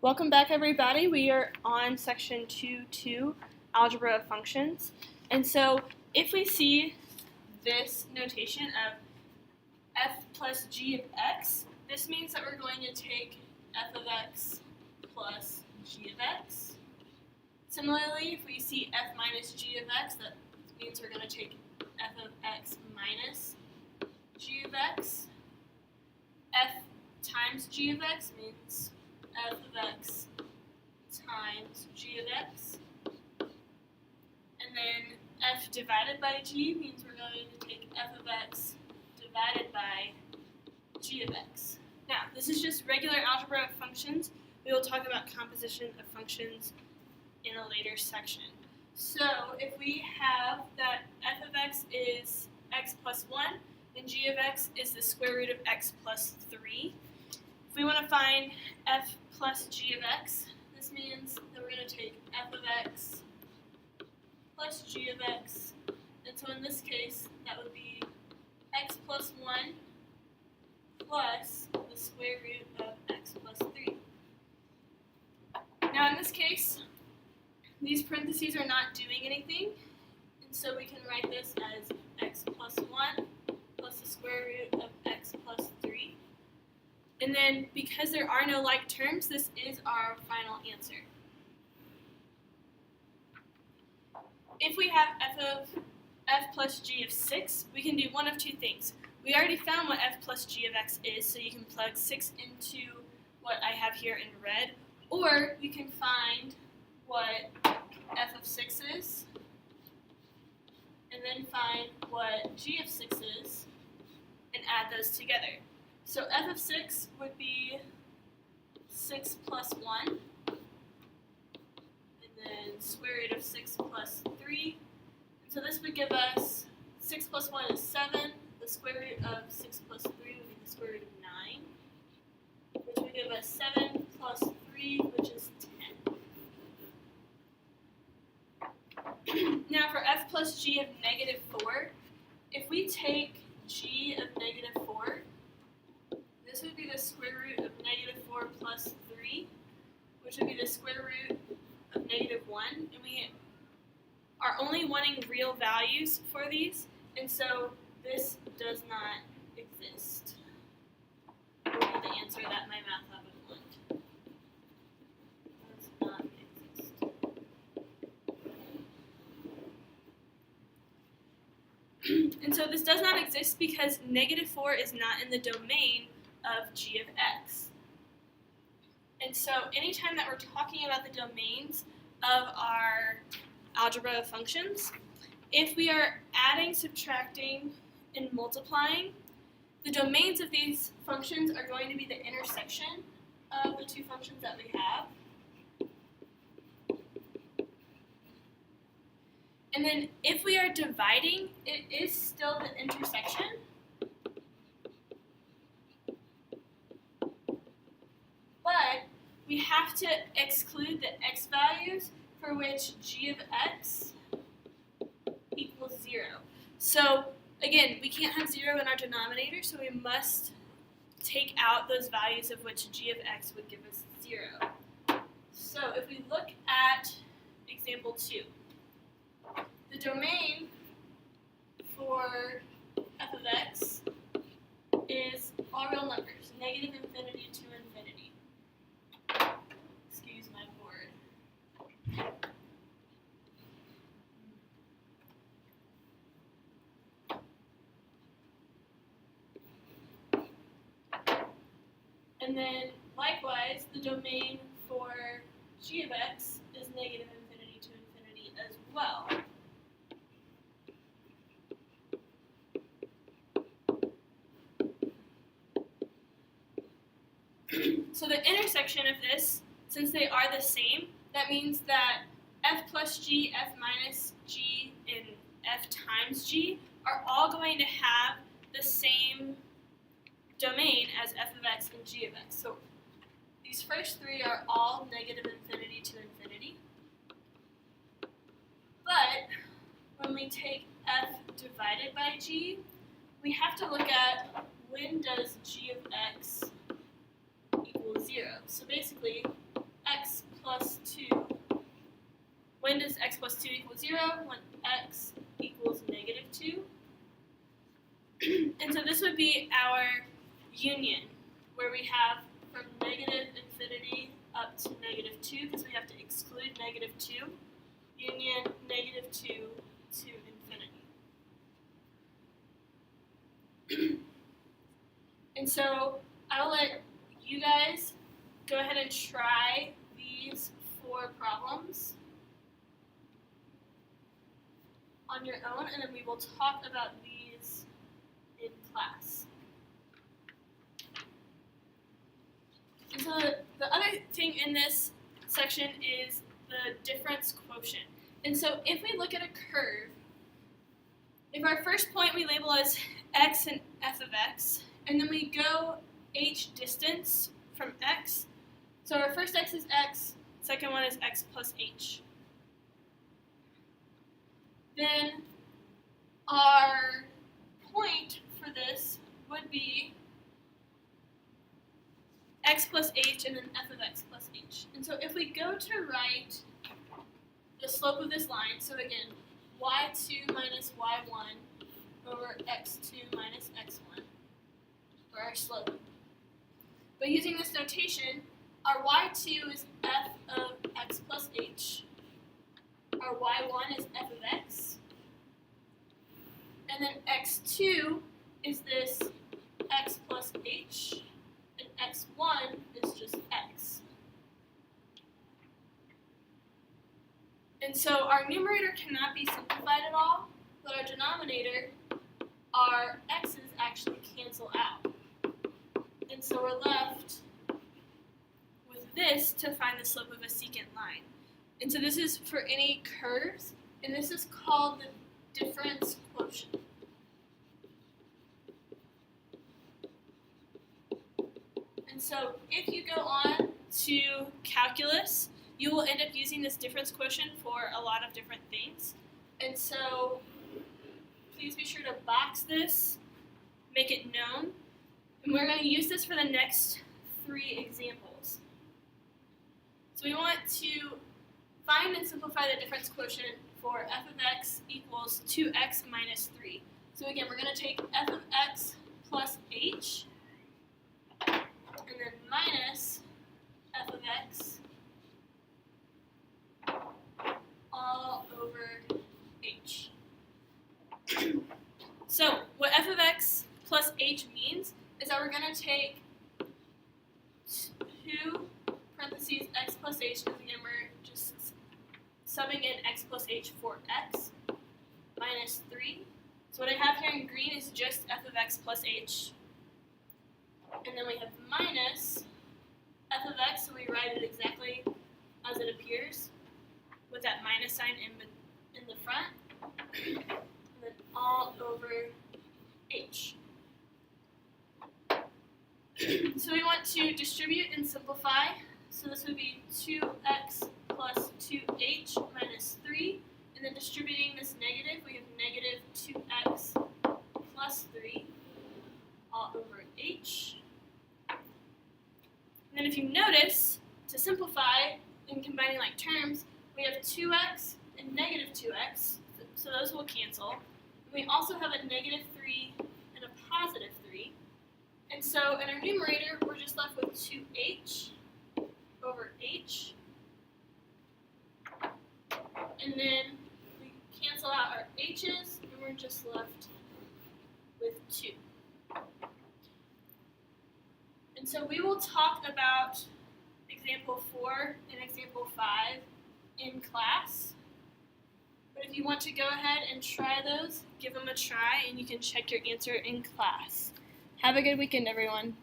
Welcome back, everybody. We are on section 2.2, algebra of functions. And so if we see this notation of f plus g of x, this means that we're going to take f of x plus g of x. Similarly, if we see f minus g of x, that means we're going to take f of x minus g of x. F times g of x means f of x times g of x. And then f divided by g means we're going to take f of x divided by g of x. Now, this is just regular algebra of functions. We will talk about composition of functions in a later section. So, if we have that f of x is x plus 1 and g of x is the square root of x plus 3, if we want to find f plus g of x, this means that we're going to take f of x plus g of x. And so in this case, that would be x plus 1 plus the square root of x plus 3. Now in this case, these parentheses are not doing anything, and so we can write this as x plus 1 plus the square root of x plus 3. And then, because there are no like terms, this is our final answer. If we have f plus g of 6, we can do one of two things. We already found what f plus g of x is, so you can plug 6 into what I have here in red, or we can find what f of 6 is, and then find what g of 6 is, and add those together. So f of 6 would be 6 plus 1, and then square root of 6 plus 3. And so this would give us 6 plus 1 is 7. The square root of 6 plus 3 would be the square root of 9, which would give us 7 plus 3, which is 10. Now for f plus g of negative 4, if we take g of negative 4, this would be the square root of negative 4 plus 3, which would be the square root of negative 1. And we are only wanting real values for these, and so this does not exist. Will be the answer that my math lab would want. Does not exist. And so this does not exist because negative 4 is not in the domain of g of x. And so anytime that we're talking about the domains of our algebra of functions, if we are adding, subtracting, and multiplying, the domains of these functions are going to be the intersection of the two functions that we have. And then if we are dividing, it is still the intersection. But we have to exclude the x values for which g of x equals 0. So again, we can't have 0 in our denominator, so we must take out those values of which g of x would give us 0. So if we look at example 2, the domain for f of x is all real numbers, negative infinity to infinity. Excuse my board. And then, likewise, the domain for g of x is negative infinity to infinity as well. So the intersection of this, since they are the same, that means that f plus g, f minus g, and f times g are all going to have the same domain as f of x and g of x. So these first three are all negative infinity to infinity. But when we take f divided by g, we have to look at when does g of x equal 0. So basically, plus 2 equals 0 when x equals negative 2. And so this would be our union, where we have from negative infinity up to negative 2, because we have to exclude negative 2, union negative 2 to infinity. And so I'll let you guys go ahead and try these 4 problems on your own, and then we will talk about these in class. And so the other thing in this section is the difference quotient. And so if we look at a curve, if our first point we label as x and f of x, and then we go h distance from x, so our first x is x, second one is x plus h. Then our point for this would be x plus h and then f of x plus h. And so if we go to write the slope of this line, so again, y2 minus y1 over x2 minus x1 for our slope. But using this notation, our y2 is f of x plus h, our y1 is f of x, and then x2 is this x plus h, and x1 is just x. And so our numerator cannot be simplified at all, but our denominator, our x's actually cancel out. And so we're left with this to find the slope of a secant line. And so this is for any curves, and this is called the difference quotient. And so if you go on to calculus, you will end up using this difference quotient for a lot of different things. And so please be sure to box this, make it known. And we're going to use this for the next 3 examples. So we want to find and simplify the difference quotient for f of x equals 2x minus 3. So again, we're going to take f of x plus h, and then minus f of x all over h. So what f of x plus h means is that we're going to take 2 parentheses x plus h, because again we're just subbing in x plus h for x, minus 3. So what I have here in green is just f of x plus h. And then we have minus f of x, so we write it exactly as it appears, with that minus sign in the front, and then all over h. So we want to distribute and simplify, so this would be 2x plus 2h minus 3, and then distributing this negative, we have negative 2x plus 3 all over h. And then if you notice, to simplify in combining like terms, we have 2x and negative 2x, so those will cancel. And we also have a negative 3 and a positive 3. And so in our numerator, we're just left with 2h over h. And then we cancel out our h's, and we're just left with 2. And so we will talk about example 4 and example 5 in class. But if you want to go ahead and try those, give them a try, and you can check your answer in class. Have a good weekend, everyone.